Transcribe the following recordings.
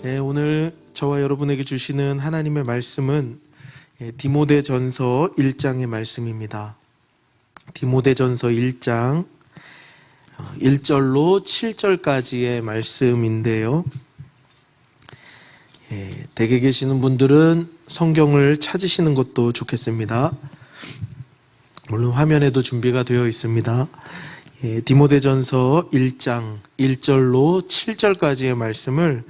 네, 오늘 저와 여러분에게 주시는 하나님의 말씀은 디모데전서 1장의 말씀입니다. 디모데전서 1장 1절로 7절까지의 말씀인데요. 댁에 계시는 분들은 성경을 찾으시는 것도 좋겠습니다. 물론 화면에도 준비가 되어 있습니다. 디모데전서 1장 1절로 7절까지의 말씀을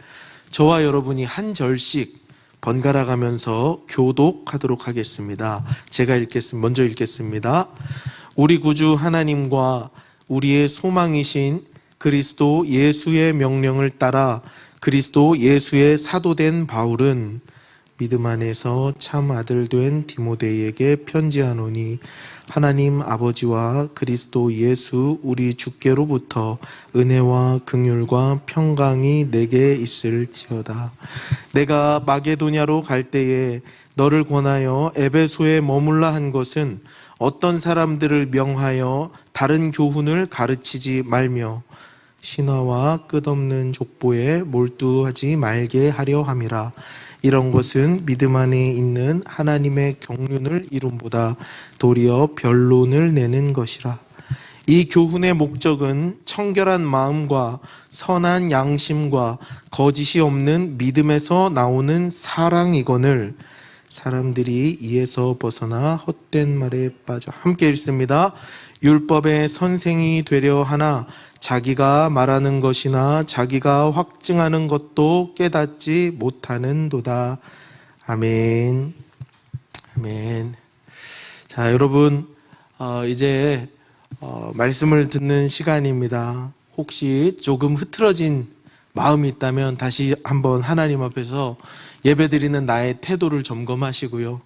저와 여러분이 한 절씩 번갈아 가면서 교독하도록 하겠습니다. 제가 먼저 읽겠습니다. 우리 구주 하나님과 우리의 소망이신 그리스도 예수의 명령을 따라 그리스도 예수의 사도된 바울은 믿음 안에서 참 아들 된 디모데에게 편지하노니 하나님 아버지와 그리스도 예수 우리 주께로부터 은혜와 긍휼과 평강이 내게 있을지어다. 내가 마게도냐로 갈 때에 너를 권하여 에베소에 머물라 한 것은 어떤 사람들을 명하여 다른 교훈을 가르치지 말며 신화와 끝없는 족보에 몰두하지 말게 하려 함이라. 이런 것은 믿음 안에 있는 하나님의 경륜을 이룸보다 도리어 변론을 내는 것이라. 이 교훈의 목적은 청결한 마음과 선한 양심과 거짓이 없는 믿음에서 나오는 사랑이거늘 사람들이 이에서 벗어나 헛된 말에 빠져. 함께 읽습니다. 율법의 선생이 되려 하나 자기가 말하는 것이나 자기가 확증하는 것도 깨닫지 못하는도다. 아멘. 아멘. 자, 여러분, 이제 말씀을 듣는 시간입니다. 혹시 조금 흐트러진 마음이 있다면 다시 한번 하나님 앞에서 예배드리는 나의 태도를 점검하시고요.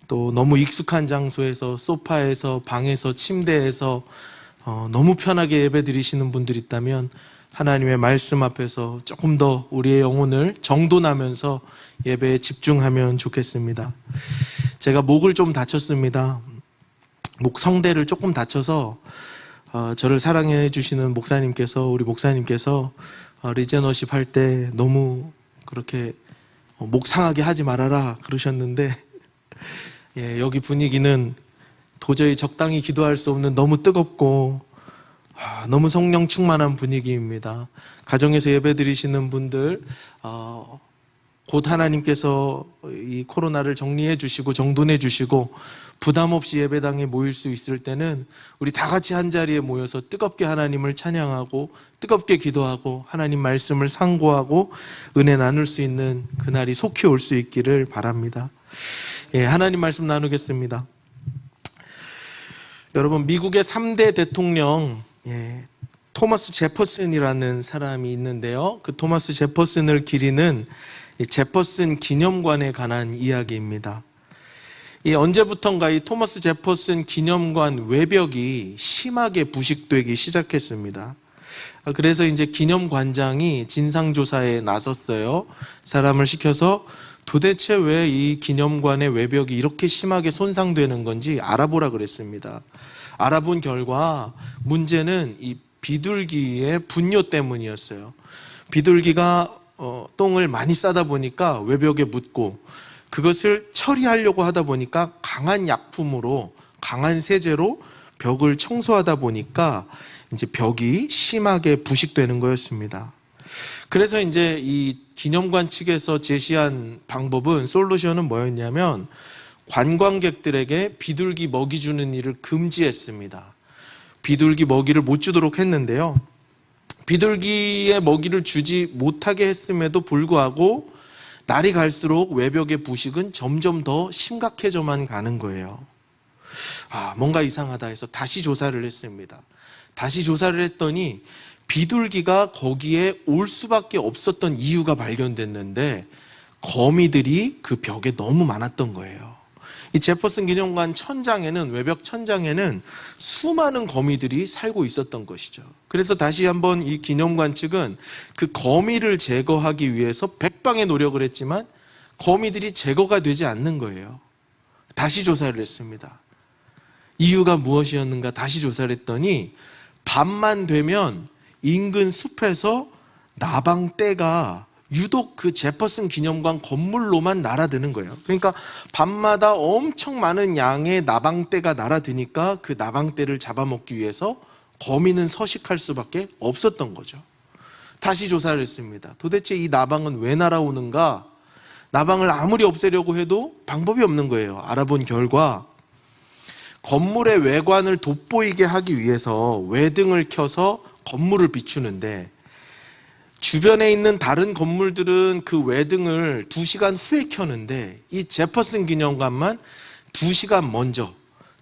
또 너무 익숙한 장소에서 소파에서 방에서 침대에서 너무 편하게 예배 드리시는 분들이 있다면 하나님의 말씀 앞에서 조금 더 우리의 영혼을 정돈하면서 예배에 집중하면 좋겠습니다. 제가 목을 좀 다쳤습니다. 목 성대를 조금 다쳐서 저를 사랑해 주시는 우리 목사님께서 리제너십 할 때 너무 그렇게 목 상하게 하지 말아라 그러셨는데 여기 분위기는 도저히 적당히 기도할 수 없는 너무 뜨겁고 너무 성령 충만한 분위기입니다. 가정에서 예배 드리시는 분들 곧 하나님께서 이 코로나를 정리해 주시고 정돈해 주시고 부담 없이 예배당에 모일 수 있을 때는 우리 다 같이 한 자리에 모여서 뜨겁게 하나님을 찬양하고 뜨겁게 기도하고 하나님 말씀을 상고하고 은혜 나눌 수 있는 그날이 속히 올 수 있기를 바랍니다. 하나님 말씀 나누겠습니다. 여러분, 미국의 3대 대통령 토마스 제퍼슨이라는 사람이 있는데요. 그 토마스 제퍼슨을 기리는 제퍼슨 기념관에 관한 이야기입니다. 언제부턴가 이 토마스 제퍼슨 기념관 외벽이 심하게 부식되기 시작했습니다. 그래서 이제 기념관장이 진상조사에 나섰어요. 사람을 시켜서 도대체 왜 이 기념관의 외벽이 이렇게 심하게 손상되는 건지 알아보라 그랬습니다. 알아본 결과 문제는 이 비둘기의 분뇨 때문이었어요. 비둘기가 똥을 많이 싸다 보니까 외벽에 묻고 그것을 처리하려고 하다 보니까 강한 약품으로 강한 세제로 벽을 청소하다 보니까 이제 벽이 심하게 부식되는 거였습니다. 그래서 이제 이 기념관 측에서 제시한 솔루션은 뭐였냐면 관광객들에게 비둘기 먹이 주는 일을 금지했습니다. 비둘기 먹이를 못 주도록 했는데요. 비둘기의 먹이를 주지 못하게 했음에도 불구하고 날이 갈수록 외벽의 부식은 점점 더 심각해져만 가는 거예요. 뭔가 이상하다 해서 다시 조사를 했습니다. 다시 조사를 했더니 비둘기가 거기에 올 수밖에 없었던 이유가 발견됐는데 거미들이 그 벽에 너무 많았던 거예요. 이 제퍼슨 기념관 천장에는, 외벽 천장에는 수많은 거미들이 살고 있었던 것이죠. 그래서 다시 한번 이 기념관 측은 그 거미를 제거하기 위해서 백방의 노력을 했지만 거미들이 제거가 되지 않는 거예요. 다시 조사를 했습니다. 이유가 무엇이었는가 다시 조사를 했더니 밤만 되면 인근 숲에서 나방떼가 유독 그 제퍼슨 기념관 건물로만 날아드는 거예요. 그러니까 밤마다 엄청 많은 양의 나방떼가 날아드니까 그 나방떼를 잡아먹기 위해서 거미는 서식할 수밖에 없었던 거죠. 다시 조사를 했습니다. 도대체 이 나방은 왜 날아오는가? 나방을 아무리 없애려고 해도 방법이 없는 거예요. 알아본 결과 건물의 외관을 돋보이게 하기 위해서 외등을 켜서 건물을 비추는데, 주변에 있는 다른 건물들은 그 외등을 2시간 후에 켜는데 이 제퍼슨 기념관만 2시간 먼저,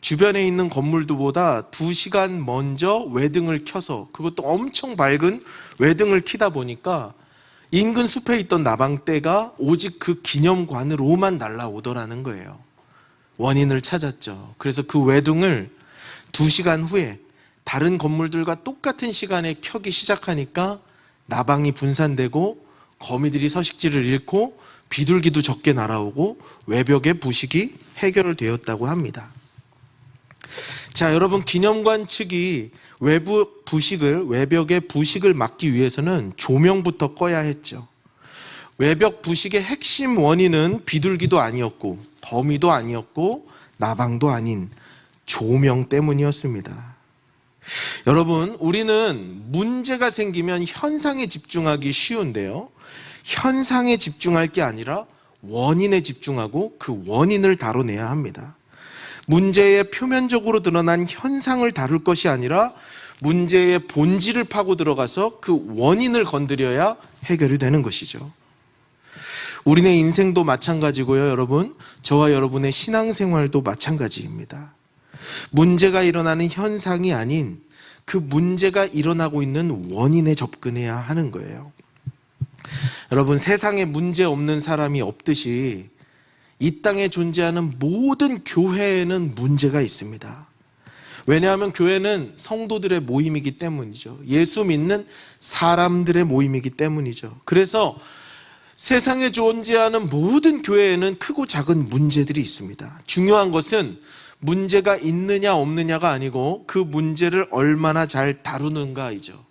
주변에 있는 건물들보다 2시간 먼저 외등을 켜서, 그것도 엄청 밝은 외등을 켜다 보니까 인근 숲에 있던 나방떼가 오직 그 기념관으로만 날아오더라는 거예요. 원인을 찾았죠. 그래서 그 외등을 2시간 후에 다른 건물들과 똑같은 시간에 켜기 시작하니까 나방이 분산되고 거미들이 서식지를 잃고 비둘기도 적게 날아오고 외벽의 부식이 해결되었다고 합니다. 자, 여러분, 기념관 측이 외벽의 부식을 막기 위해서는 조명부터 꺼야 했죠. 외벽 부식의 핵심 원인은 비둘기도 아니었고 거미도 아니었고 나방도 아닌 조명 때문이었습니다. 여러분, 우리는 문제가 생기면 현상에 집중하기 쉬운데요, 현상에 집중할 게 아니라 원인에 집중하고 그 원인을 다뤄내야 합니다. 문제의 표면적으로 드러난 현상을 다룰 것이 아니라 문제의 본질을 파고 들어가서 그 원인을 건드려야 해결이 되는 것이죠. 우리네 인생도 마찬가지고요, 여러분. 저와 여러분의 신앙생활도 마찬가지입니다. 문제가 일어나는 현상이 아닌 그 문제가 일어나고 있는 원인에 접근해야 하는 거예요. 여러분, 세상에 문제 없는 사람이 없듯이 이 땅에 존재하는 모든 교회에는 문제가 있습니다. 왜냐하면 교회는 성도들의 모임이기 때문이죠. 예수 믿는 사람들의 모임이기 때문이죠. 그래서 세상에 존재하는 모든 교회에는 크고 작은 문제들이 있습니다. 중요한 것은 문제가 있느냐 없느냐가 아니고 그 문제를 얼마나 잘 다루는가이죠.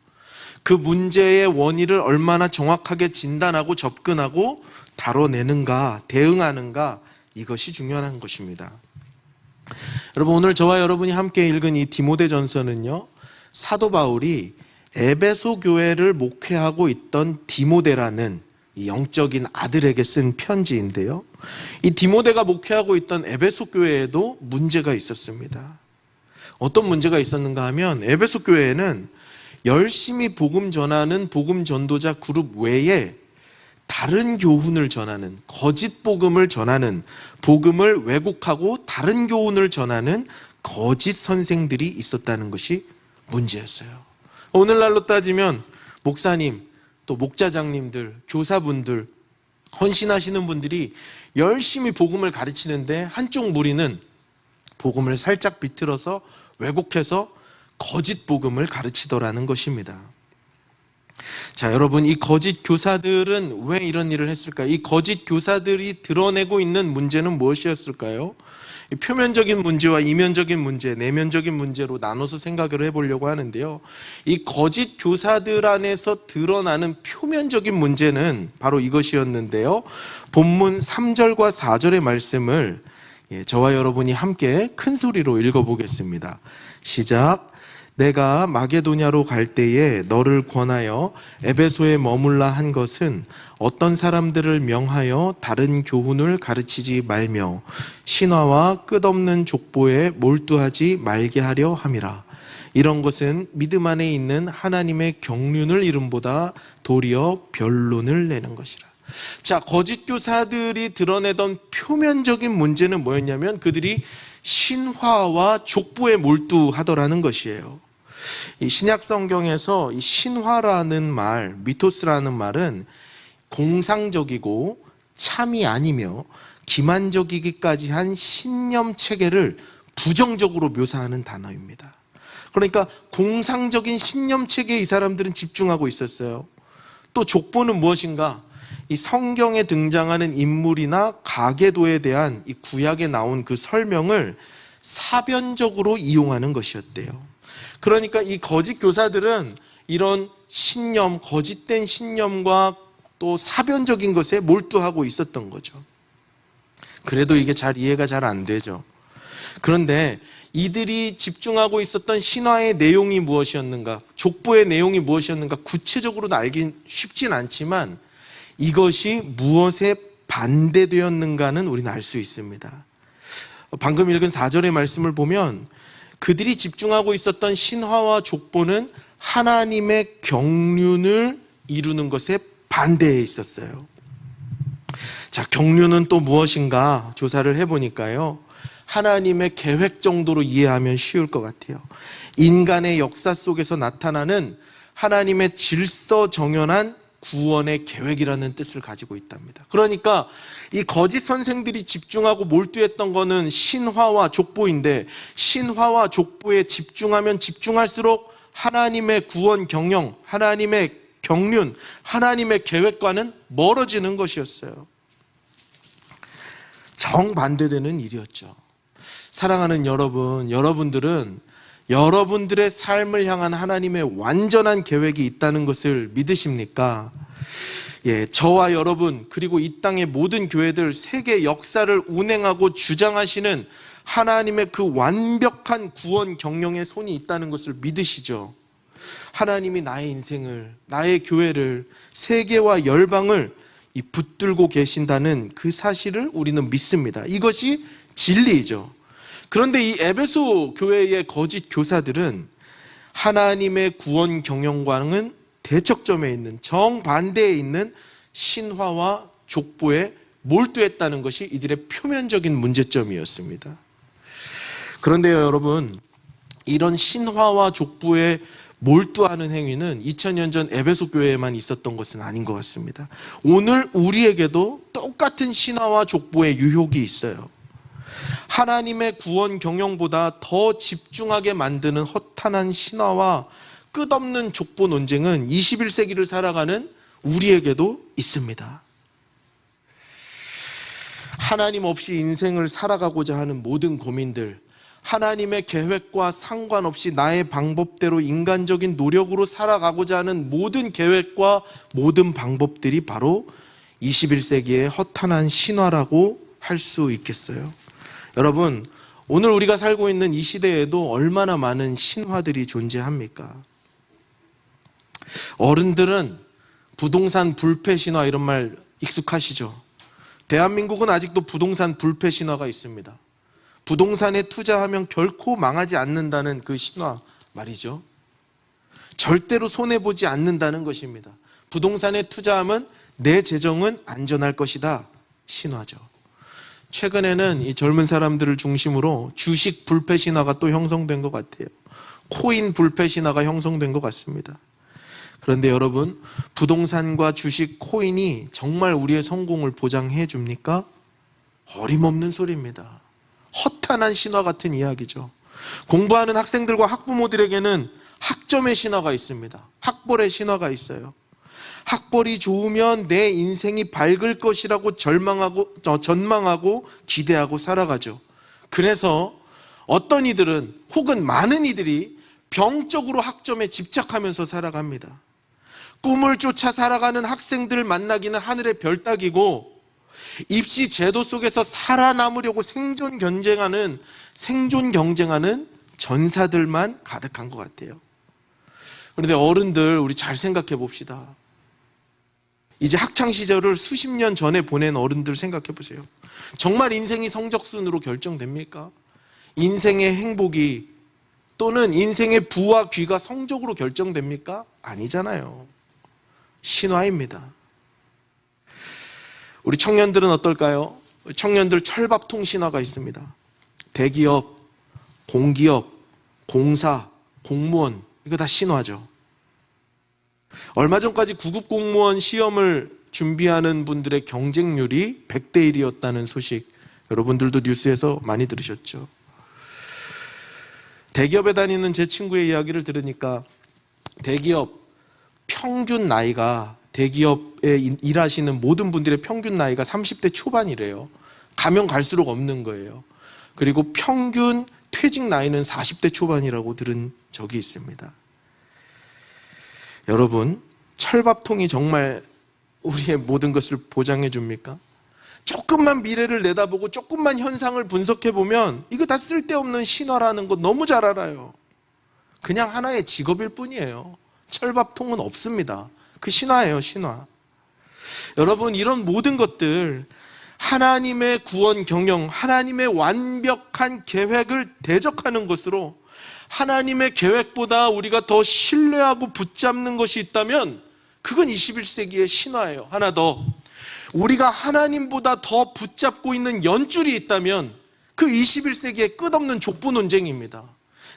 그 문제의 원인을 얼마나 정확하게 진단하고 접근하고 다뤄내는가, 대응하는가, 이것이 중요한 것입니다. 여러분, 오늘 저와 여러분이 함께 읽은 이 디모데전서는요, 사도 바울이 에베소 교회를 목회하고 있던 디모데라는 이 영적인 아들에게 쓴 편지인데요, 이 디모데가 목회하고 있던 에베소 교회에도 문제가 있었습니다. 어떤 문제가 있었는가 하면, 에베소 교회에는 열심히 복음 전하는 복음 전도자 그룹 외에 다른 교훈을 전하는, 거짓 복음을 전하는, 복음을 왜곡하고 다른 교훈을 전하는 거짓 선생들이 있었다는 것이 문제였어요. 오늘날로 따지면 목사님, 또 목자장님들, 교사분들, 헌신하시는 분들이 열심히 복음을 가르치는데 한쪽 무리는 복음을 살짝 비틀어서 왜곡해서 거짓 복음을 가르치더라는 것입니다. 자, 여러분, 이 거짓 교사들은 왜 이런 일을 했을까요? 이 거짓 교사들이 드러내고 있는 문제는 무엇이었을까요? 표면적인 문제와 이면적인 문제, 내면적인 문제로 나눠서 생각을 해보려고 하는데요, 이 거짓 교사들 안에서 드러나는 표면적인 문제는 바로 이것이었는데요, 본문 3절과 4절의 말씀을 저와 여러분이 함께 큰 소리로 읽어보겠습니다. 시작. 내가 마게도냐로 갈 때에 너를 권하여 에베소에 머물라 한 것은 어떤 사람들을 명하여 다른 교훈을 가르치지 말며 신화와 끝없는 족보에 몰두하지 말게 하려 함이라. 이런 것은 믿음 안에 있는 하나님의 경륜을 이름보다 도리어 변론을 내는 것이라. 자, 거짓 교사들이 드러내던 표면적인 문제는 뭐였냐면 그들이 신화와 족보에 몰두하더라는 것이에요. 이 신약 성경에서 이 신화라는 말, 미토스라는 말은 공상적이고 참이 아니며 기만적이기까지 한 신념 체계를 부정적으로 묘사하는 단어입니다. 그러니까 공상적인 신념 체계에 이 사람들은 집중하고 있었어요. 또 족보는 무엇인가? 이 성경에 등장하는 인물이나 가계도에 대한 이 구약에 나온 그 설명을 사변적으로 이용하는 것이었대요. 그러니까 이 거짓 교사들은 이런 신념, 거짓된 신념과 또 사변적인 것에 몰두하고 있었던 거죠. 그래도 이게 이해가 잘 안 되죠. 그런데 이들이 집중하고 있었던 신화의 내용이 무엇이었는가, 족보의 내용이 무엇이었는가 구체적으로는 알기 쉽진 않지만 이것이 무엇에 반대되었는가는 우리는 알 수 있습니다. 방금 읽은 4절의 말씀을 보면 그들이 집중하고 있었던 신화와 족보는 하나님의 경륜을 이루는 것에 반대해 있었어요. 자, 경륜은 또 무엇인가 조사를 해보니까요, 하나님의 계획 정도로 이해하면 쉬울 것 같아요. 인간의 역사 속에서 나타나는 하나님의 질서정연한 구원의 계획이라는 뜻을 가지고 있답니다. 그러니까 이 거짓 선생들이 집중하고 몰두했던 거는 신화와 족보인데, 신화와 족보에 집중하면 집중할수록 하나님의 구원 경영, 하나님의 경륜, 하나님의 계획과는 멀어지는 것이었어요. 정반대되는 일이었죠. 사랑하는 여러분, 여러분들은 여러분들의 삶을 향한 하나님의 완전한 계획이 있다는 것을 믿으십니까? 저와 여러분, 그리고 이 땅의 모든 교회들, 세계 역사를 운행하고 주장하시는 하나님의 그 완벽한 구원 경영의 손이 있다는 것을 믿으시죠? 하나님이 나의 인생을, 나의 교회를, 세계와 열방을 붙들고 계신다는 그 사실을 우리는 믿습니다. 이것이 진리이죠. 그런데 이 에베소 교회의 거짓 교사들은 하나님의 구원 경영과는 대척점에 있는, 정반대에 있는 신화와 족보에 몰두했다는 것이 이들의 표면적인 문제점이었습니다. 그런데요, 여러분, 이런 신화와 족보에 몰두하는 행위는 2000년 전 에베소 교회에만 있었던 것은 아닌 것 같습니다. 오늘 우리에게도 똑같은 신화와 족보의 유혹이 있어요. 하나님의 구원 경영보다 더 집중하게 만드는 허탄한 신화와 끝없는 족보 논쟁은 21세기를 살아가는 우리에게도 있습니다. 하나님 없이 인생을 살아가고자 하는 모든 고민들, 하나님의 계획과 상관없이 나의 방법대로 인간적인 노력으로 살아가고자 하는 모든 계획과 모든 방법들이 바로 21세기의 허탄한 신화라고 할 수 있겠어요. 여러분, 오늘 우리가 살고 있는 이 시대에도 얼마나 많은 신화들이 존재합니까? 어른들은 부동산 불패 신화, 이런 말 익숙하시죠? 대한민국은 아직도 부동산 불패 신화가 있습니다. 부동산에 투자하면 결코 망하지 않는다는 그 신화 말이죠. 절대로 손해보지 않는다는 것입니다. 부동산에 투자하면 내 재정은 안전할 것이다, 신화죠. 최근에는 이 젊은 사람들을 중심으로 주식 불패 신화가 또 형성된 것 같아요. 코인 불패 신화가 형성된 것 같습니다. 그런데 여러분, 부동산과 주식, 코인이 정말 우리의 성공을 보장해 줍니까? 어림없는 소리입니다. 허탄한 신화 같은 이야기죠. 공부하는 학생들과 학부모들에게는 학점의 신화가 있습니다. 학벌의 신화가 있어요. 학벌이 좋으면 내 인생이 밝을 것이라고 전망하고 기대하고 살아가죠. 그래서 어떤 이들은, 혹은 많은 이들이 병적으로 학점에 집착하면서 살아갑니다. 꿈을 쫓아 살아가는 학생들을 만나기는 하늘의 별 따기고, 입시 제도 속에서 살아남으려고 생존 경쟁하는 전사들만 가득한 것 같아요. 그런데 어른들, 우리 잘 생각해 봅시다. 이제 학창시절을 수십 년 전에 보낸 어른들 생각해 보세요. 정말 인생이 성적순으로 결정됩니까? 인생의 행복이, 또는 인생의 부와 귀가 성적으로 결정됩니까? 아니잖아요. 신화입니다. 우리 청년들은 어떨까요? 청년들 철밥통 신화가 있습니다. 대기업, 공기업, 공사, 공무원, 이거 다 신화죠. 얼마 전까지 구급 공무원 시험을 준비하는 분들의 경쟁률이 100대 1이었다는 소식, 여러분들도 뉴스에서 많이 들으셨죠. 대기업에 다니는 제 친구의 이야기를 들으니까 대기업 평균 나이가, 대기업에 일하시는 모든 분들의 평균 나이가 30대 초반이래요. 가면 갈수록 없는 거예요. 그리고 평균 퇴직 나이는 40대 초반이라고 들은 적이 있습니다. 여러분, 철밥통이 정말 우리의 모든 것을 보장해 줍니까? 조금만 미래를 내다보고 조금만 현상을 분석해 보면 이거 다 쓸데없는 신화라는 거 너무 잘 알아요. 그냥 하나의 직업일 뿐이에요. 철밥통은 없습니다. 그 신화예요, 신화. 여러분, 이런 모든 것들, 하나님의 구원 경영, 하나님의 완벽한 계획을 대적하는 것으로 하나님의 계획보다 우리가 더 신뢰하고 붙잡는 것이 있다면 그건 21세기의 신화예요. 하나 더, 우리가 하나님보다 더 붙잡고 있는 연줄이 있다면 그 21세기의 끝없는 족보 논쟁입니다.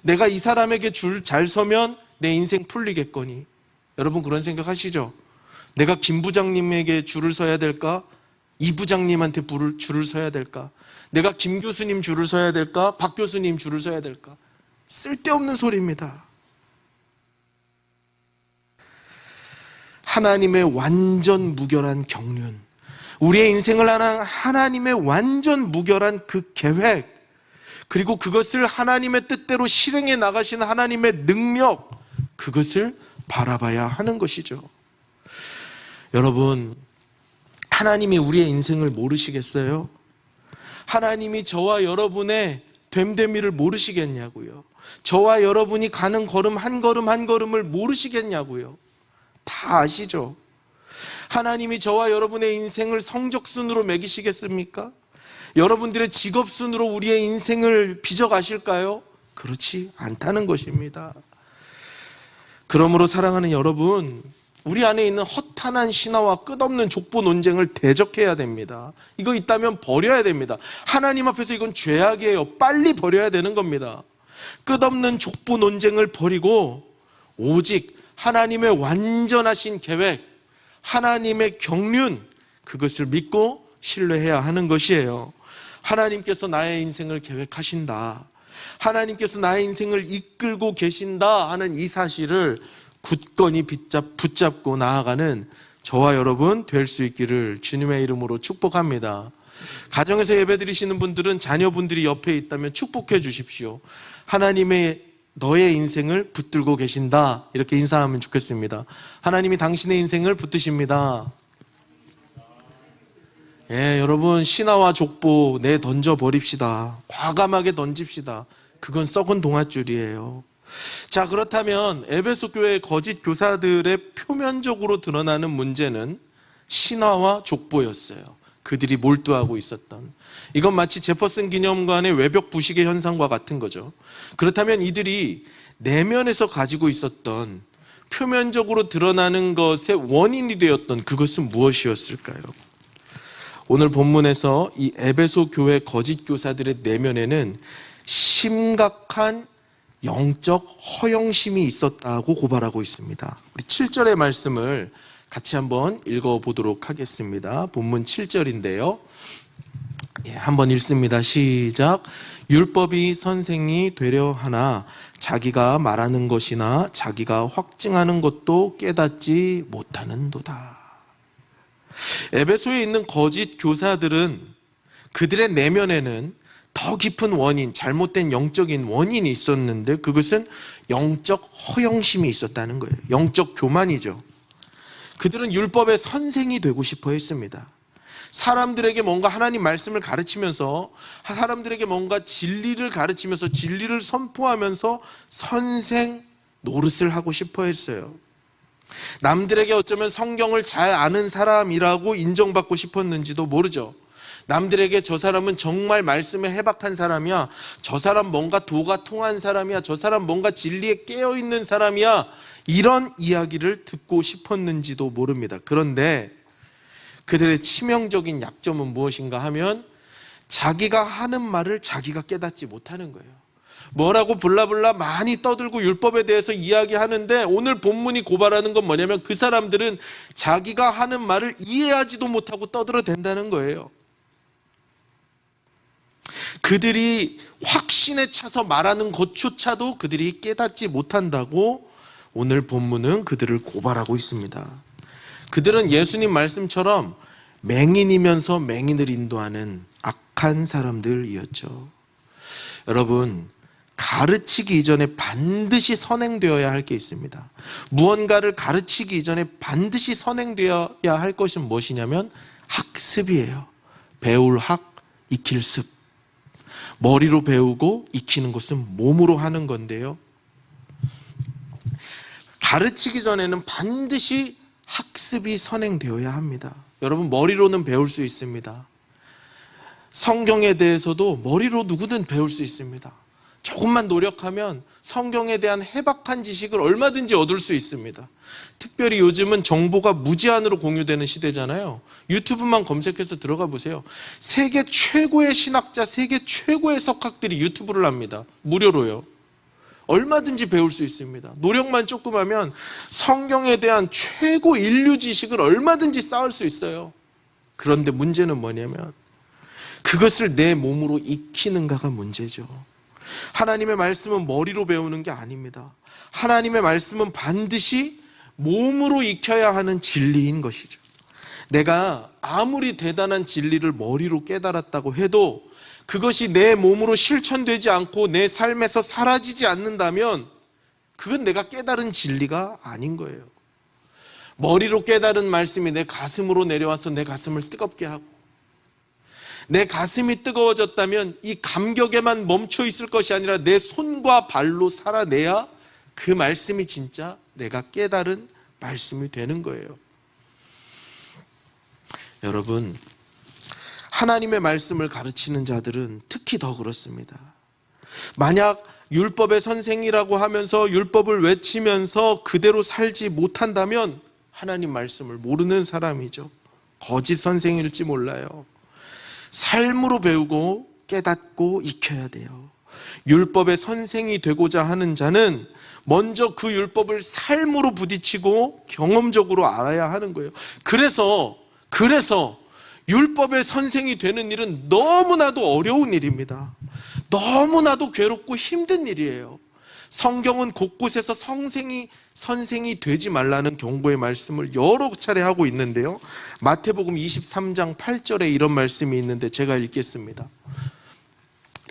내가 이 사람에게 줄 잘 서면 내 인생 풀리겠거니. 여러분, 그런 생각 하시죠? 내가 김 부장님에게 줄을 서야 될까? 이 부장님한테 줄을 서야 될까? 내가 김 교수님 줄을 서야 될까? 박 교수님 줄을 서야 될까? 쓸데없는 소리입니다. 하나님의 완전 무결한 경륜, 우리의 인생을 하는 하나님의 완전 무결한 그 계획, 그리고 그것을 하나님의 뜻대로 실행해 나가시는 하나님의 능력, 그것을 바라봐야 하는 것이죠. 여러분, 하나님이 우리의 인생을 모르시겠어요? 하나님이 저와 여러분의 됨됨이를 모르시겠냐고요? 저와 여러분이 가는 걸음 한 걸음 한 걸음을 모르시겠냐고요? 다 아시죠? 하나님이 저와 여러분의 인생을 성적순으로 매기시겠습니까? 여러분들의 직업순으로 우리의 인생을 빚어가실까요? 그렇지 않다는 것입니다. 그러므로 사랑하는 여러분, 우리 안에 있는 허탄한 신화와 끝없는 족보 논쟁을 대적해야 됩니다. 이거 있다면 버려야 됩니다. 하나님 앞에서 이건 죄악이에요. 빨리 버려야 되는 겁니다. 끝없는 족보 논쟁을 버리고 오직 하나님의 완전하신 계획, 하나님의 경륜, 그것을 믿고 신뢰해야 하는 것이에요. 하나님께서 나의 인생을 계획하신다, 하나님께서 나의 인생을 이끌고 계신다 하는 이 사실을 굳건히 붙잡고 나아가는 저와 여러분 될 수 있기를 주님의 이름으로 축복합니다. 가정에서 예배드리시는 분들은 자녀분들이 옆에 있다면 축복해 주십시오. 하나님의 너의 인생을 붙들고 계신다, 이렇게 인사하면 좋겠습니다. 하나님이 당신의 인생을 붙드십니다. 예, 여러분, 신화와 족보 던져 버립시다. 과감하게 던집시다. 그건 썩은 동아줄이에요. 자, 그렇다면 에베소 교회의 거짓 교사들의 표면적으로 드러나는 문제는 신화와 족보였어요. 그들이 몰두하고 있었던, 이건 마치 제퍼슨 기념관의 외벽 부식의 현상과 같은 거죠. 그렇다면 이들이 내면에서 가지고 있었던 표면적으로 드러나는 것의 원인이 되었던 그것은 무엇이었을까요? 오늘 본문에서 이 에베소 교회 거짓 교사들의 내면에는 심각한 영적 허영심이 있었다고 고발하고 있습니다. 우리 7절의 말씀을 같이 한번 읽어보도록 하겠습니다. 본문 7절인데요. 한번 읽습니다. 시작. 율법이 선생이 되려 하나 자기가 말하는 것이나 자기가 확증하는 것도 깨닫지 못하는도다. 에베소에 있는 거짓 교사들은 그들의 내면에는 더 깊은 원인, 잘못된 영적인 원인이 있었는데 그것은 영적 허영심이 있었다는 거예요. 영적 교만이죠. 그들은 율법의 선생이 되고 싶어 했습니다. 사람들에게 뭔가 하나님 말씀을 가르치면서, 사람들에게 뭔가 진리를 가르치면서 진리를 선포하면서 선생 노릇을 하고 싶어 했어요. 남들에게 어쩌면 성경을 잘 아는 사람이라고 인정받고 싶었는지도 모르죠. 남들에게 저 사람은 정말 말씀에 해박한 사람이야, 저 사람 뭔가 도가 통한 사람이야, 저 사람 뭔가 진리에 깨어있는 사람이야, 이런 이야기를 듣고 싶었는지도 모릅니다. 그런데 그들의 치명적인 약점은 무엇인가 하면 자기가 하는 말을 자기가 깨닫지 못하는 거예요. 뭐라고 블라블라 많이 떠들고 율법에 대해서 이야기하는데 오늘 본문이 고발하는 건 뭐냐면 그 사람들은 자기가 하는 말을 이해하지도 못하고 떠들어댄다는 거예요. 그들이 확신에 차서 말하는 것조차도 그들이 깨닫지 못한다고 오늘 본문은 그들을 고발하고 있습니다. 그들은 예수님 말씀처럼 맹인이면서 맹인을 인도하는 악한 사람들이었죠. 여러분, 가르치기 이전에 반드시 선행되어야 할 게 있습니다. 무언가를 가르치기 이전에 반드시 선행되어야 할 것은 무엇이냐면 학습이에요. 배울 학, 익힐 습. 머리로 배우고 익히는 것은 몸으로 하는 건데요. 가르치기 전에는 반드시 학습이 선행되어야 합니다. 여러분, 머리로는 배울 수 있습니다. 성경에 대해서도 머리로 누구든 배울 수 있습니다. 조금만 노력하면 성경에 대한 해박한 지식을 얼마든지 얻을 수 있습니다. 특별히 요즘은 정보가 무제한으로 공유되는 시대잖아요. 유튜브만 검색해서 들어가 보세요. 세계 최고의 신학자, 세계 최고의 석학들이 유튜브를 합니다. 무료로요. 얼마든지 배울 수 있습니다. 노력만 조금 하면 성경에 대한 최고 인류 지식을 얼마든지 쌓을 수 있어요. 그런데 문제는 뭐냐면 그것을 내 몸으로 익히는가가 문제죠. 하나님의 말씀은 머리로 배우는 게 아닙니다. 하나님의 말씀은 반드시 몸으로 익혀야 하는 진리인 것이죠. 내가 아무리 대단한 진리를 머리로 깨달았다고 해도 그것이 내 몸으로 실천되지 않고 내 삶에서 사라지지 않는다면 그건 내가 깨달은 진리가 아닌 거예요. 머리로 깨달은 말씀이 내 가슴으로 내려와서 내 가슴을 뜨겁게 하고, 내 가슴이 뜨거워졌다면 이 감격에만 멈춰 있을 것이 아니라 내 손과 발로 살아내야 그 말씀이 진짜 내가 깨달은 말씀이 되는 거예요. 여러분, 하나님의 말씀을 가르치는 자들은 특히 더 그렇습니다. 만약 율법의 선생이라고 하면서 율법을 외치면서 그대로 살지 못한다면 하나님 말씀을 모르는 사람이죠. 거짓 선생일지 몰라요. 삶으로 배우고 깨닫고 익혀야 돼요. 율법의 선생이 되고자 하는 자는 먼저 그 율법을 삶으로 부딪히고 경험적으로 알아야 하는 거예요. 그래서 율법의 선생이 되는 일은 너무나도 어려운 일입니다. 너무나도 괴롭고 힘든 일이에요. 성경은 곳곳에서 선생이 되지 말라는 경고의 말씀을 여러 차례 하고 있는데요. 마태복음 23장 8절에 이런 말씀이 있는데 제가 읽겠습니다.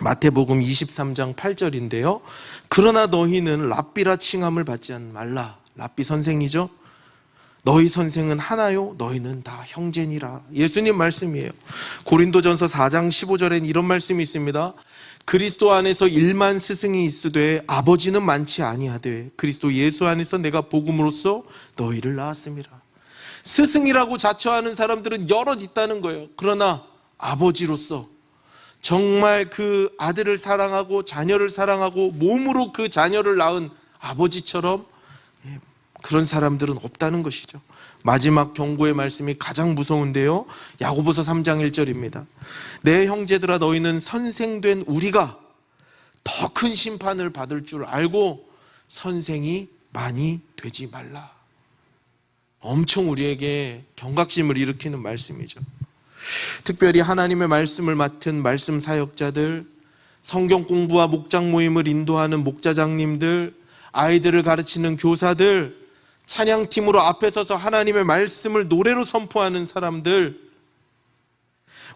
마태복음 23장 8절인데요. 그러나 너희는 랍비라 칭함을 받지 말라. 랍비 선생이죠. 너희 선생은 하나요? 너희는 다 형제니라. 예수님 말씀이에요. 고린도전서 4장 15절엔 이런 말씀이 있습니다. 그리스도 안에서 1만 스승이 있으되 아버지는 많지 아니하되 그리스도 예수 안에서 내가 복음으로써 너희를 낳았습니다. 스승이라고 자처하는 사람들은 여럿 있다는 거예요. 그러나 아버지로서 정말 그 아들을 사랑하고 자녀를 사랑하고 몸으로 그 자녀를 낳은 아버지처럼 그런 사람들은 없다는 것이죠. 마지막 경고의 말씀이 가장 무서운데요. 야고보서 3장 1절입니다. 내 형제들아 너희는 선생된 우리가 더 큰 심판을 받을 줄 알고 선생이 많이 되지 말라. 엄청 우리에게 경각심을 일으키는 말씀이죠. 특별히 하나님의 말씀을 맡은 말씀 사역자들, 성경 공부와 목장 모임을 인도하는 목자장님들, 아이들을 가르치는 교사들, 찬양팀으로 앞에 서서 하나님의 말씀을 노래로 선포하는 사람들,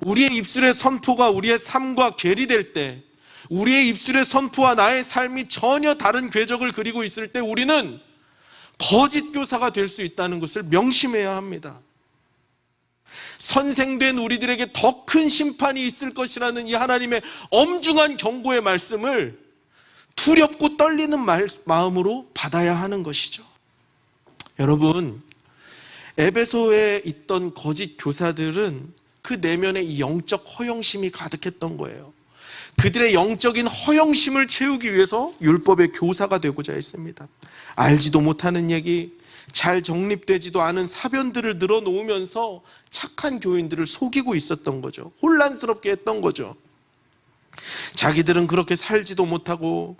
우리의 입술의 선포가 우리의 삶과 괴리될 때, 우리의 입술의 선포와 나의 삶이 전혀 다른 궤적을 그리고 있을 때 우리는 거짓 교사가 될 수 있다는 것을 명심해야 합니다. 선생된 우리들에게 더 큰 심판이 있을 것이라는 이 하나님의 엄중한 경고의 말씀을 두렵고 떨리는 마음으로 받아야 하는 것이죠. 여러분, 에베소에 있던 거짓 교사들은 그 내면에 이 영적 허영심이 가득했던 거예요. 그들의 영적인 허영심을 채우기 위해서 율법의 교사가 되고자 했습니다. 알지도 못하는 얘기, 잘 정립되지도 않은 사변들을 늘어놓으면서 착한 교인들을 속이고 있었던 거죠. 혼란스럽게 했던 거죠. 자기들은 그렇게 살지도 못하고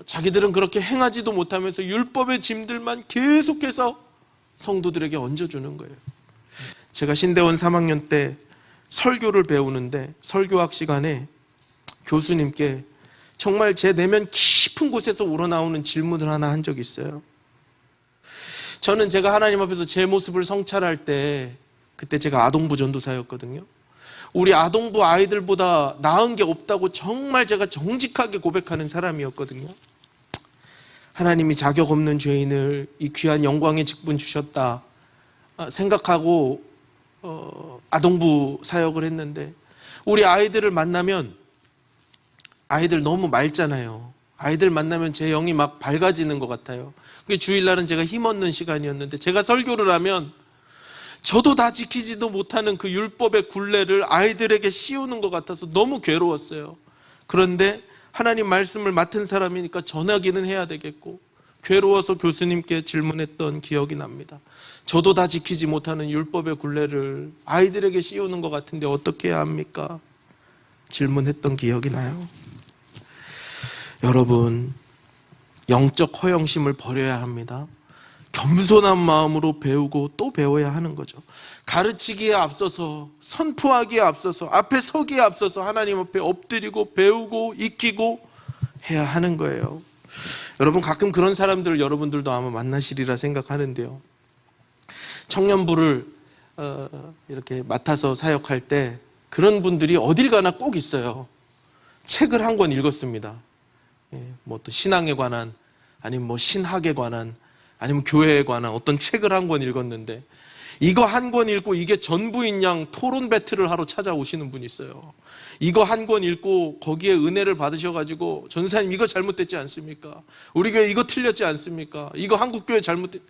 자기들은 그렇게 행하지도 못하면서 율법의 짐들만 계속해서 성도들에게 얹어주는 거예요. 제가 신대원 3학년 때 설교를 배우는데 설교학 시간에 교수님께 정말 제 내면 깊은 곳에서 우러나오는 질문을 하나 한 적이 있어요. 저는 제가 하나님 앞에서 제 모습을 성찰할 때, 그때 제가 아동부 전도사였거든요. 우리 아동부 아이들보다 나은 게 없다고 정말 제가 정직하게 고백하는 사람이었거든요. 하나님이 자격 없는 죄인을 이 귀한 영광의 직분 주셨다 생각하고 아동부 사역을 했는데, 우리 아이들을 만나면, 아이들 너무 맑잖아요. 아이들 만나면 제 영이 막 밝아지는 것 같아요. 그게 주일날은 제가 힘없는 시간이었는데, 제가 설교를 하면 저도 다 지키지도 못하는 그 율법의 굴레를 아이들에게 씌우는 것 같아서 너무 괴로웠어요. 그런데 하나님 말씀을 맡은 사람이니까 전하기는 해야 되겠고, 괴로워서 교수님께 질문했던 기억이 납니다. 저도 다 지키지 못하는 율법의 굴레를 아이들에게 씌우는 것 같은데 어떻게 해야 합니까? 질문했던 기억이 나요. 여러분, 영적 허영심을 버려야 합니다. 겸손한 마음으로 배우고 또 배워야 하는 거죠. 가르치기에 앞서서, 선포하기에 앞서서, 앞에 서기에 앞서서 하나님 앞에 엎드리고 배우고 익히고 해야 하는 거예요. 여러분, 가끔 그런 사람들 여러분들도 아마 만나시리라 생각하는데요. 청년부를 이렇게 맡아서 사역할 때 그런 분들이 어딜 가나 꼭 있어요. 책을 한 권 읽었습니다. 뭐 또 신앙에 관한, 아니면 뭐 신학에 관한, 아니면 교회에 관한 어떤 책을 한 권 읽었는데, 이거 한 권 읽고 이게 전부인 양 토론 배틀을 하러 찾아오시는 분이 있어요. 이거 한 권 읽고 거기에 은혜를 받으셔가지고, 전사님 이거 잘못됐지 않습니까? 우리 교회 이거 틀렸지 않습니까? 이거 한국교회 잘못됐...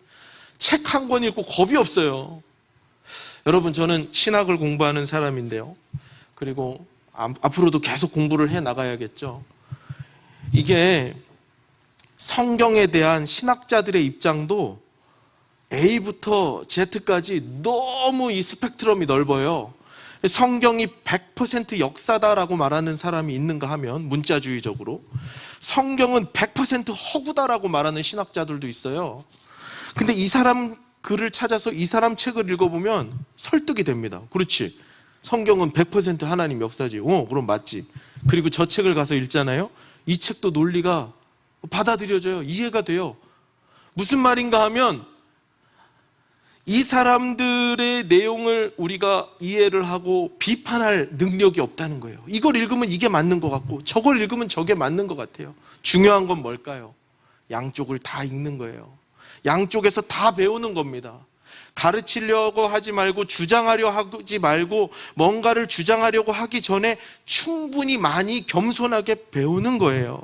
책 한 권 읽고 겁이 없어요. 여러분, 저는 신학을 공부하는 사람인데요, 그리고 앞으로도 계속 공부를 해 나가야겠죠. 이게 성경에 대한 신학자들의 입장도 A부터 Z까지 너무 이 스펙트럼이 넓어요. 성경이 100% 역사다라고 말하는 사람이 있는가 하면, 문자주의적으로 성경은 100% 허구다라고 말하는 신학자들도 있어요. 근데 이 사람 글을 찾아서 이 사람 책을 읽어보면 설득이 됩니다. 그렇지, 성경은 100% 하나님 역사지. 그럼 맞지. 그리고 저 책을 가서 읽잖아요. 이 책도 논리가 받아들여져요. 이해가 돼요. 무슨 말인가 하면, 이 사람들의 내용을 우리가 이해를 하고 비판할 능력이 없다는 거예요. 이걸 읽으면 이게 맞는 것 같고 저걸 읽으면 저게 맞는 것 같아요. 중요한 건 뭘까요? 양쪽을 다 읽는 거예요. 양쪽에서 다 배우는 겁니다. 가르치려고 하지 말고, 주장하려 하지 말고, 뭔가를 주장하려고 하기 전에 충분히 많이 겸손하게 배우는 거예요.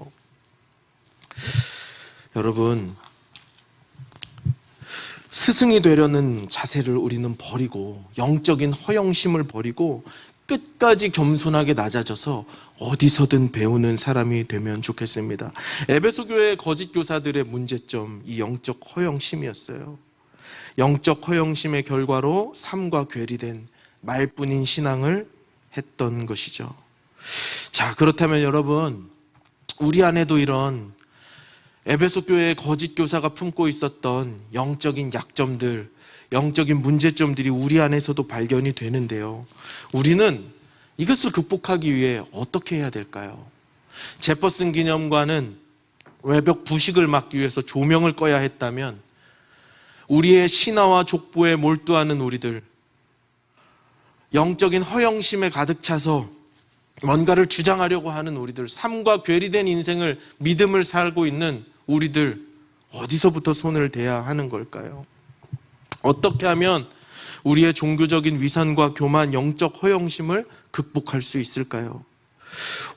여러분, 스승이 되려는 자세를 우리는 버리고, 영적인 허영심을 버리고 끝까지 겸손하게 낮아져서 어디서든 배우는 사람이 되면 좋겠습니다. 에베소 교회의 거짓 교사들의 문제점, 이 영적 허영심이었어요. 영적 허영심의 결과로 삶과 괴리된 말뿐인 신앙을 했던 것이죠. 자, 그렇다면 여러분, 우리 안에도 이런 에베소 교회의 거짓 교사가 품고 있었던 영적인 약점들, 영적인 문제점들이 우리 안에서도 발견이 되는데요, 우리는 이것을 극복하기 위해 어떻게 해야 될까요? 제퍼슨 기념관은 외벽 부식을 막기 위해서 조명을 꺼야 했다면, 우리의 신화와 족보에 몰두하는 우리들, 영적인 허영심에 가득 차서 뭔가를 주장하려고 하는 우리들, 삶과 괴리된 인생을, 믿음을 살고 있는 우리들, 어디서부터 손을 대야 하는 걸까요? 어떻게 하면 우리의 종교적인 위선과 교만, 영적 허영심을 극복할 수 있을까요?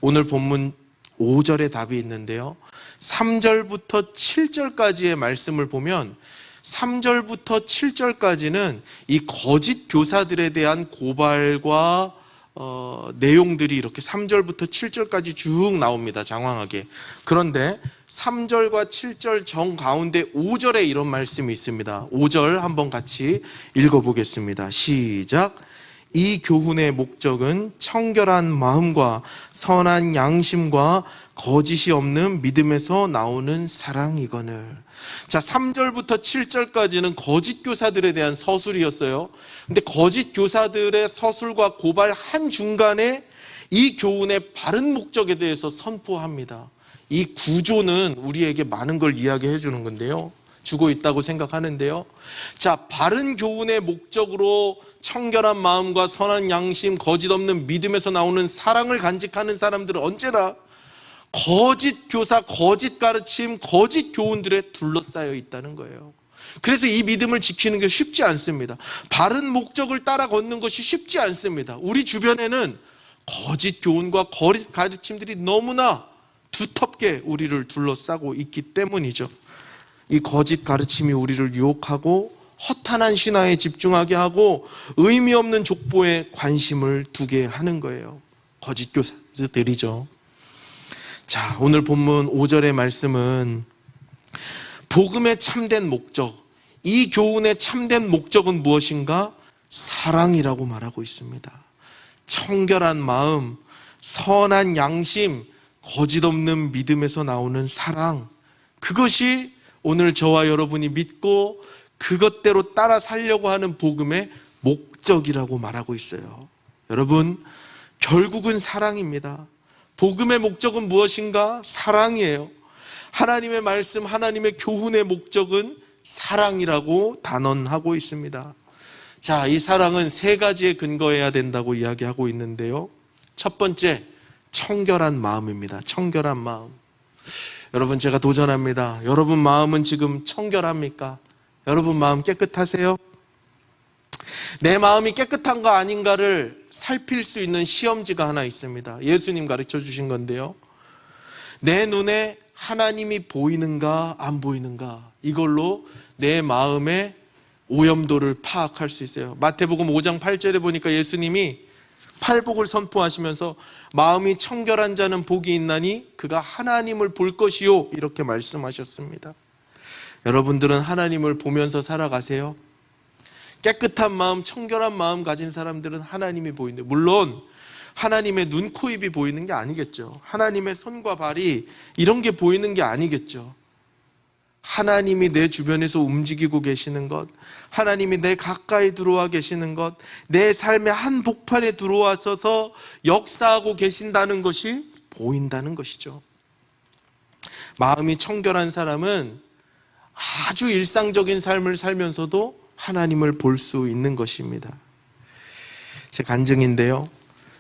오늘 본문 5절에 답이 있는데요, 3절부터 7절까지의 말씀을 보면 3절부터 7절까지는 이 거짓 교사들에 대한 고발과 내용들이 이렇게 3절부터 7절까지 쭉 나옵니다. 장황하게. 그런데 3절과 7절 정 가운데 5절에 이런 말씀이 있습니다. 5절 한번 같이 읽어보겠습니다. 시작. 이 교훈의 목적은 청결한 마음과 선한 양심과 거짓이 없는 믿음에서 나오는 사랑이거늘. 자, 3절부터 7절까지는 거짓 교사들에 대한 서술이었어요. 근데 거짓 교사들의 서술과 고발 한중간에 이 교훈의 바른 목적에 대해서 선포합니다. 이 구조는 우리에게 많은 걸 이야기해 주는 건데요, 주고 있다고 생각하는데요. 자, 바른 교훈의 목적으로 청결한 마음과 선한 양심, 거짓 없는 믿음에서 나오는 사랑을 간직하는 사람들은 언제나 거짓 교사, 거짓 가르침, 거짓 교훈들에 둘러싸여 있다는 거예요. 그래서 이 믿음을 지키는 게 쉽지 않습니다. 바른 목적을 따라 걷는 것이 쉽지 않습니다. 우리 주변에는 거짓 교훈과 거짓 가르침들이 너무나 두텁게 우리를 둘러싸고 있기 때문이죠. 이 거짓 가르침이 우리를 유혹하고 허탄한 신화에 집중하게 하고 의미 없는 족보에 관심을 두게 하는 거예요. 거짓 교사들이죠. 자, 오늘 본문 5절의 말씀은 복음의 참된 목적, 이 교훈의 참된 목적은 무엇인가? 사랑이라고 말하고 있습니다. 청결한 마음, 선한 양심, 거짓 없는 믿음에서 나오는 사랑, 그것이 오늘 저와 여러분이 믿고 그것대로 따라 살려고 하는 복음의 목적이라고 말하고 있어요. 여러분, 결국은 사랑입니다. 복음의 목적은 무엇인가? 사랑이에요. 하나님의 말씀, 하나님의 교훈의 목적은 사랑이라고 단언하고 있습니다. 자, 이 사랑은 세 가지에 근거해야 된다고 이야기하고 있는데요. 첫 번째, 청결한 마음입니다. 청결한 마음. 여러분, 제가 도전합니다. 여러분 마음은 지금 청결합니까? 여러분 마음 깨끗하세요? 내 마음이 깨끗한가 아닌가를 살필 수 있는 시험지가 하나 있습니다. 예수님 가르쳐 주신 건데요. 내 눈에 하나님이 보이는가 안 보이는가, 이걸로 내 마음의 오염도를 파악할 수 있어요. 마태복음 5장 8절에 보니까 예수님이 팔복을 선포하시면서 마음이 청결한 자는 복이 있나니 그가 하나님을 볼 것이요, 이렇게 말씀하셨습니다. 여러분들은 하나님을 보면서 살아가세요? 깨끗한 마음, 청결한 마음 가진 사람들은 하나님이 보이는데, 물론 하나님의 눈, 코, 입이 보이는 게 아니겠죠. 하나님의 손과 발이 이런 게 보이는 게 아니겠죠. 하나님이 내 주변에서 움직이고 계시는 것, 하나님이 내 가까이 들어와 계시는 것, 내 삶의 한 복판에 들어와서 역사하고 계신다는 것이 보인다는 것이죠. 마음이 청결한 사람은 아주 일상적인 삶을 살면서도 하나님을 볼 수 있는 것입니다. 제 간증인데요.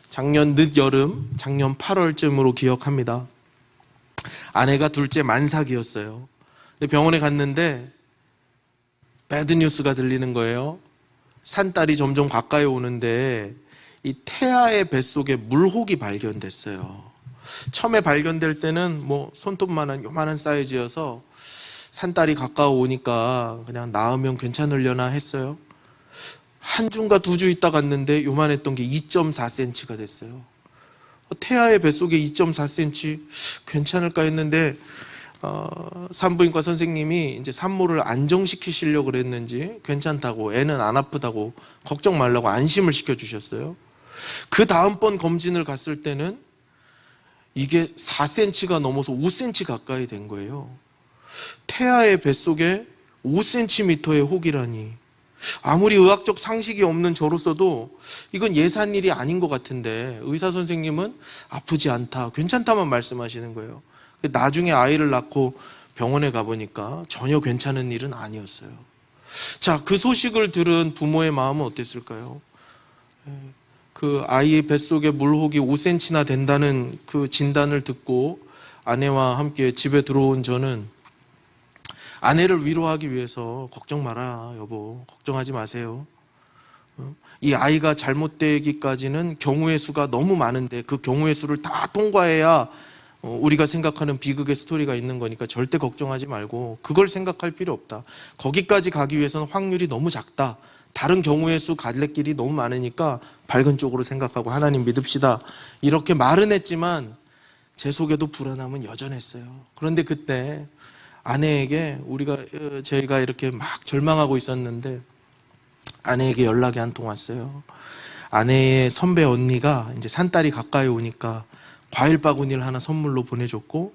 작년 늦여름, 작년 8월쯤으로 기억합니다. 아내가 둘째 만삭이었어요. 병원에 갔는데 배드뉴스가 들리는 거예요. 산딸이 점점 가까이 오는데 이 태아의 뱃속에 물혹이 발견됐어요. 처음에 발견될 때는 손톱만한 요만한 사이즈여서 산딸이 가까워 오니까 그냥 낳으면 괜찮으려나 했어요. 한 주인가 두 주 있다 갔는데 요만했던 게 2.4cm가 됐어요. 태아의 뱃속에 2.4cm 괜찮을까 했는데 산부인과 선생님이 이제 산모를 안정시키시려고 그랬는지 괜찮다고, 애는 안 아프다고, 걱정 말라고 안심을 시켜주셨어요. 그 다음번 검진을 갔을 때는 이게 4cm가 넘어서 5cm 가까이 된 거예요. 태아의 뱃속에 5cm의 혹이라니, 아무리 의학적 상식이 없는 저로서도 이건 예산일이 아닌 것 같은데 의사 선생님은 아프지 않다, 괜찮다만 말씀하시는 거예요. 나중에 아이를 낳고 병원에 가보니까 전혀 괜찮은 일은 아니었어요. 자, 그 소식을 들은 부모의 마음은 어땠을까요? 그 아이의 뱃속에 물혹이 5cm나 된다는 그 진단을 듣고 아내와 함께 집에 들어온 저는 아내를 위로하기 위해서 걱정 마라 여보, 걱정하지 마세요. 이 아이가 잘못되기까지는 경우의 수가 너무 많은데 그 경우의 수를 다 통과해야 우리가 생각하는 비극의 스토리가 있는 거니까 절대 걱정하지 말고 그걸 생각할 필요 없다. 거기까지 가기 위해서는 확률이 너무 작다. 다른 경우의 수 갈래길이 너무 많으니까 밝은 쪽으로 생각하고 하나님 믿읍시다. 이렇게 말은 했지만 제 속에도 불안함은 여전했어요. 그런데 그때 아내에게 저희가 이렇게 막 절망하고 있었는데 아내에게 연락이 한 통 왔어요. 아내의 선배 언니가 이제 산딸이 가까이 오니까 과일 바구니를 하나 선물로 보내줬고,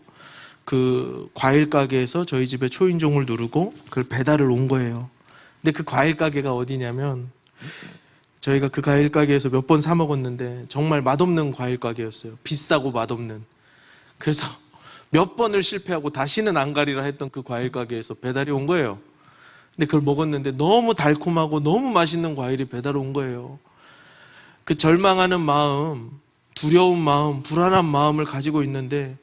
그 과일 가게에서 저희 집에 초인종을 누르고 그걸 배달을 온 거예요. 근데 그 과일 가게가 어디냐면 저희가 그 과일 가게에서 몇 번 사 먹었는데 정말 맛없는 과일 가게였어요. 비싸고 맛없는. 그래서 몇 번을 실패하고 다시는 안 가리라 했던 그 과일 가게에서 배달이 온 거예요. 근데 그걸 먹었는데 너무 달콤하고 너무 맛있는 과일이 배달 온 거예요. 그 절망하는 마음, 두려운 마음, 불안한 마음을 가지고 있는데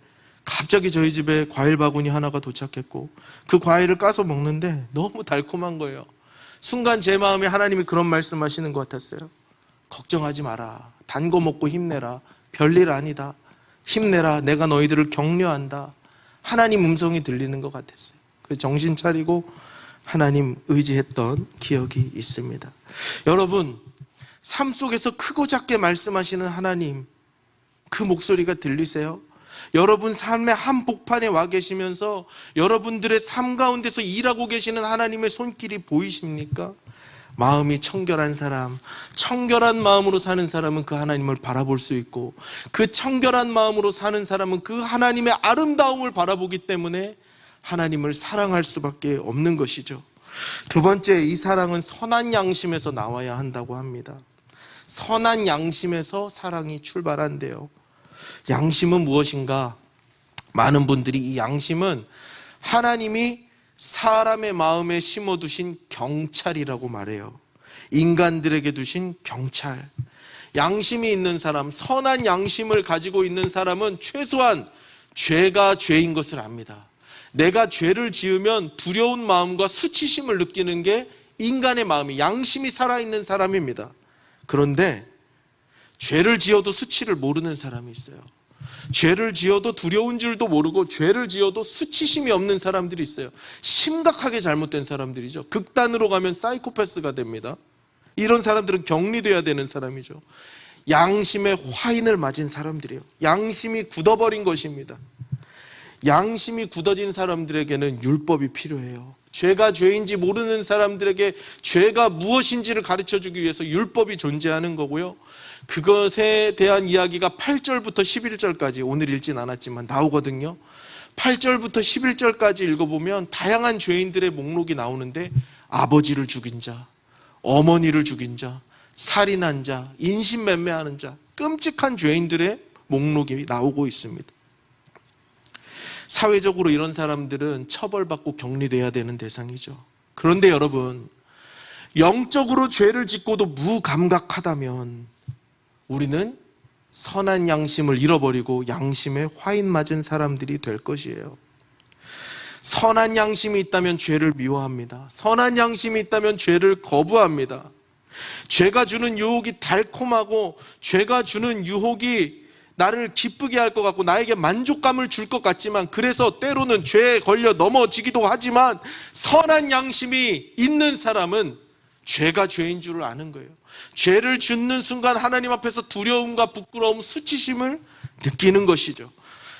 갑자기 저희 집에 과일 바구니 하나가 도착했고 그 과일을 까서 먹는데 너무 달콤한 거예요. 순간 제 마음에 하나님이 그런 말씀하시는 것 같았어요. 걱정하지 마라. 단 거 먹고 힘내라. 별일 아니다. 힘내라. 내가 너희들을 격려한다. 하나님 음성이 들리는 것 같았어요. 그래서 정신 차리고 하나님 의지했던 기억이 있습니다. 여러분, 삶 속에서 크고 작게 말씀하시는 하나님, 그 목소리가 들리세요? 여러분 삶의 한복판에 와 계시면서 여러분들의 삶 가운데서 일하고 계시는 하나님의 손길이 보이십니까? 마음이 청결한 사람, 청결한 마음으로 사는 사람은 그 하나님을 바라볼 수 있고, 그 청결한 마음으로 사는 사람은 그 하나님의 아름다움을 바라보기 때문에 하나님을 사랑할 수밖에 없는 것이죠. 두 번째, 이 사랑은 선한 양심에서 나와야 한다고 합니다. 선한 양심에서 사랑이 출발한대요. 양심은 무엇인가? 많은 분들이 이 양심은 하나님이 사람의 마음에 심어두신 경찰이라고 말해요. 인간들에게 두신 경찰. 양심이 있는 사람, 선한 양심을 가지고 있는 사람은 최소한 죄가 죄인 것을 압니다. 내가 죄를 지으면 두려운 마음과 수치심을 느끼는 게 인간의 마음이, 양심이 살아있는 사람입니다. 그런데 죄를 지어도 수치를 모르는 사람이 있어요. 죄를 지어도 두려운 줄도 모르고 죄를 지어도 수치심이 없는 사람들이 있어요. 심각하게 잘못된 사람들이죠. 극단으로 가면 사이코패스가 됩니다. 이런 사람들은 격리돼야 되는 사람이죠. 양심의 화인을 맞은 사람들이에요. 양심이 굳어버린 것입니다. 양심이 굳어진 사람들에게는 율법이 필요해요. 죄가 죄인지 모르는 사람들에게 죄가 무엇인지를 가르쳐주기 위해서 율법이 존재하는 거고요. 그것에 대한 이야기가 8절부터 11절까지, 오늘 읽진 않았지만 나오거든요. 8절부터 11절까지 읽어보면 다양한 죄인들의 목록이 나오는데, 아버지를 죽인 자, 어머니를 죽인 자, 살인한 자, 인신매매하는 자, 끔찍한 죄인들의 목록이 나오고 있습니다. 사회적으로 이런 사람들은 처벌받고 격리돼야 되는 대상이죠. 그런데 여러분, 영적으로 죄를 짓고도 무감각하다면 우리는 선한 양심을 잃어버리고 양심에 화인 맞은 사람들이 될 것이에요. 선한 양심이 있다면 죄를 미워합니다. 선한 양심이 있다면 죄를 거부합니다. 죄가 주는 유혹이 달콤하고 죄가 주는 유혹이 나를 기쁘게 할 것 같고 나에게 만족감을 줄 것 같지만, 그래서 때로는 죄에 걸려 넘어지기도 하지만, 선한 양심이 있는 사람은 죄가 죄인 줄을 아는 거예요. 죄를 짓는 순간 하나님 앞에서 두려움과 부끄러움, 수치심을 느끼는 것이죠.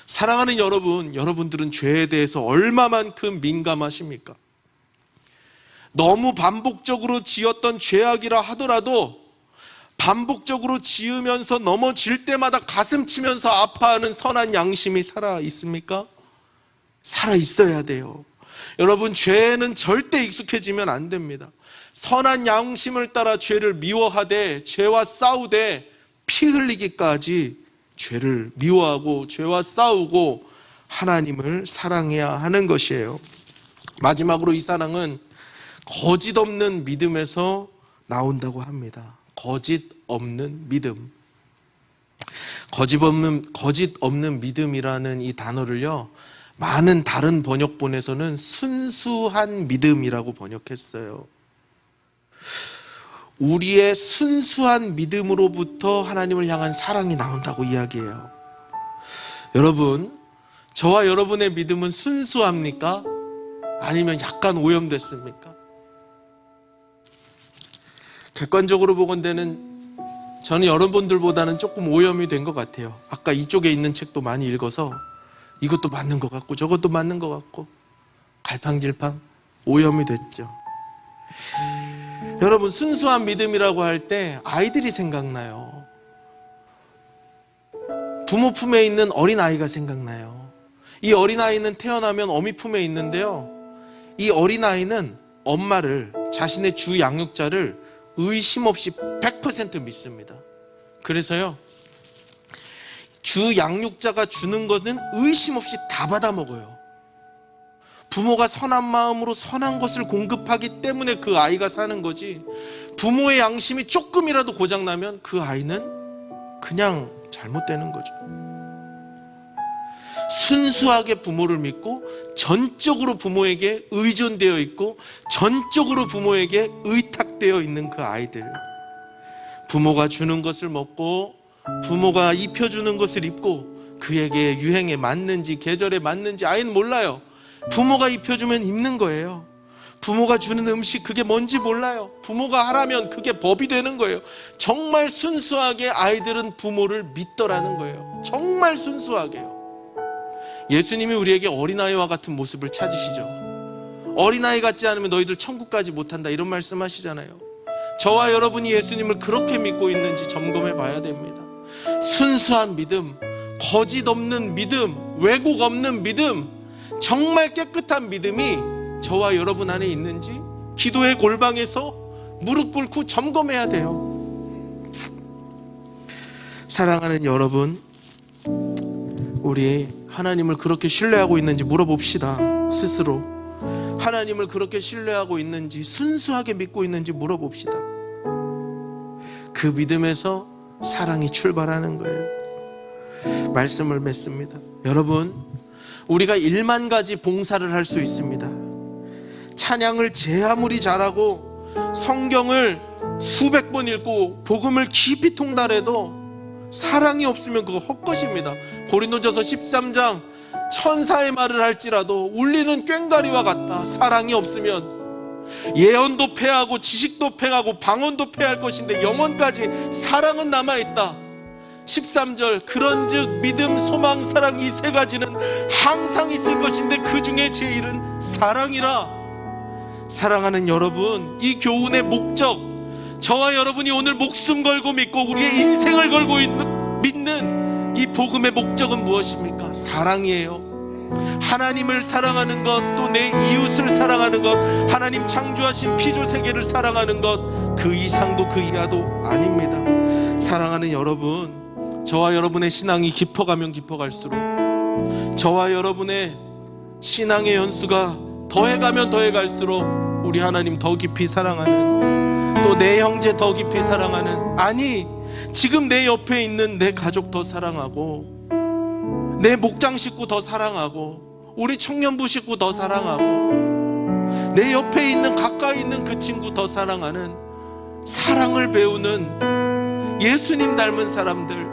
사랑하는 여러분, 여러분들은 죄에 대해서 얼마만큼 민감하십니까? 너무 반복적으로 지었던 죄악이라 하더라도 반복적으로 지으면서 넘어질 때마다 가슴 치면서 아파하는 선한 양심이 살아 있습니까? 살아 있어야 돼요. 여러분, 죄에는 절대 익숙해지면 안 됩니다. 선한 양심을 따라 죄를 미워하되, 죄와 싸우되, 피 흘리기까지 죄를 미워하고 죄와 싸우고 하나님을 사랑해야 하는 것이에요. 마지막으로 이 사랑은 거짓 없는 믿음에서 나온다고 합니다. 거짓 없는 믿음. 거짓 없는 믿음이라는 이 단어를요, 많은 다른 번역본에서는 순수한 믿음이라고 번역했어요. 우리의 순수한 믿음으로부터 하나님을 향한 사랑이 나온다고 이야기해요. 여러분, 저와 여러분의 믿음은 순수합니까? 아니면 약간 오염됐습니까? 객관적으로 보건대는 저는 여러분들보다는 조금 오염이 된 것 같아요. 아까 이쪽에 있는 책도 많이 읽어서 이것도 맞는 것 같고 저것도 맞는 것 같고 갈팡질팡 오염이 됐죠. 여러분, 순수한 믿음이라고 할 때 아이들이 생각나요. 부모 품에 있는 어린아이가 생각나요. 이 어린아이는 태어나면 어미 품에 있는데요, 이 어린아이는 엄마를, 자신의 주 양육자를 의심 없이 100% 믿습니다. 그래서요, 주 양육자가 주는 것은 의심 없이 다 받아 먹어요. 부모가 선한 마음으로 선한 것을 공급하기 때문에 그 아이가 사는 거지, 부모의 양심이 조금이라도 고장나면 그 아이는 그냥 잘못되는 거죠. 순수하게 부모를 믿고 전적으로 부모에게 의존되어 있고 전적으로 부모에게 의탁되어 있는 그 아이들, 부모가 주는 것을 먹고 부모가 입혀주는 것을 입고 그에게 유행에 맞는지 계절에 맞는지 아이는 몰라요. 부모가 입혀주면 입는 거예요. 부모가 주는 음식 그게 뭔지 몰라요. 부모가 하라면 그게 법이 되는 거예요. 정말 순수하게 아이들은 부모를 믿더라는 거예요. 정말 순수하게요. 예수님이 우리에게 어린아이와 같은 모습을 찾으시죠. 어린아이 같지 않으면 너희들 천국 가지 못한다, 이런 말씀하시잖아요. 저와 여러분이 예수님을 그렇게 믿고 있는지 점검해 봐야 됩니다. 순수한 믿음, 거짓 없는 믿음, 왜곡 없는 믿음, 정말 깨끗한 믿음이 저와 여러분 안에 있는지 기도의 골방에서 무릎 꿇고 점검해야 돼요. 사랑하는 여러분, 우리 하나님을 그렇게 신뢰하고 있는지 물어봅시다. 스스로 하나님을 그렇게 신뢰하고 있는지, 순수하게 믿고 있는지 물어봅시다. 그 믿음에서 사랑이 출발하는 거예요. 말씀을 맺습니다. 여러분, 우리가 1만 가지 봉사를 할 수 있습니다. 찬양을 제 아무리 잘하고 성경을 수백 번 읽고 복음을 깊이 통달해도 사랑이 없으면 그거 헛것입니다. 고린도전서 13장, 천사의 말을 할지라도 울리는 꽹과리와 같다. 사랑이 없으면 예언도 패하고 지식도 패하고 방언도 패할 것인데 영혼까지 사랑은 남아있다. 13절, 그런즉 믿음, 소망, 사랑, 이 세 가지는 항상 있을 것인데 그 중에 제일은 사랑이라. 사랑하는 여러분, 이 교훈의 목적, 저와 여러분이 오늘 목숨 걸고 믿고 우리의 인생을 걸고 믿는 이 복음의 목적은 무엇입니까? 사랑이에요. 하나님을 사랑하는 것, 또 내 이웃을 사랑하는 것, 하나님 창조하신 피조 세계를 사랑하는 것, 그 이상도 그 이하도 아닙니다. 사랑하는 여러분, 저와 여러분의 신앙이 깊어가면 깊어갈수록, 저와 여러분의 신앙의 연수가 더해가면 더해갈수록 우리 하나님 더 깊이 사랑하는, 또 내 형제 더 깊이 사랑하는, 아니 지금 내 옆에 있는 내 가족 더 사랑하고, 내 목장 식구 더 사랑하고, 우리 청년부 식구 더 사랑하고, 내 옆에 있는 가까이 있는 그 친구 더 사랑하는, 사랑을 배우는 예수님 닮은 사람들,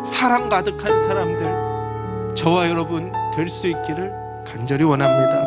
사랑 가득한 사람들, 저와 여러분 될 수 있기를 간절히 원합니다.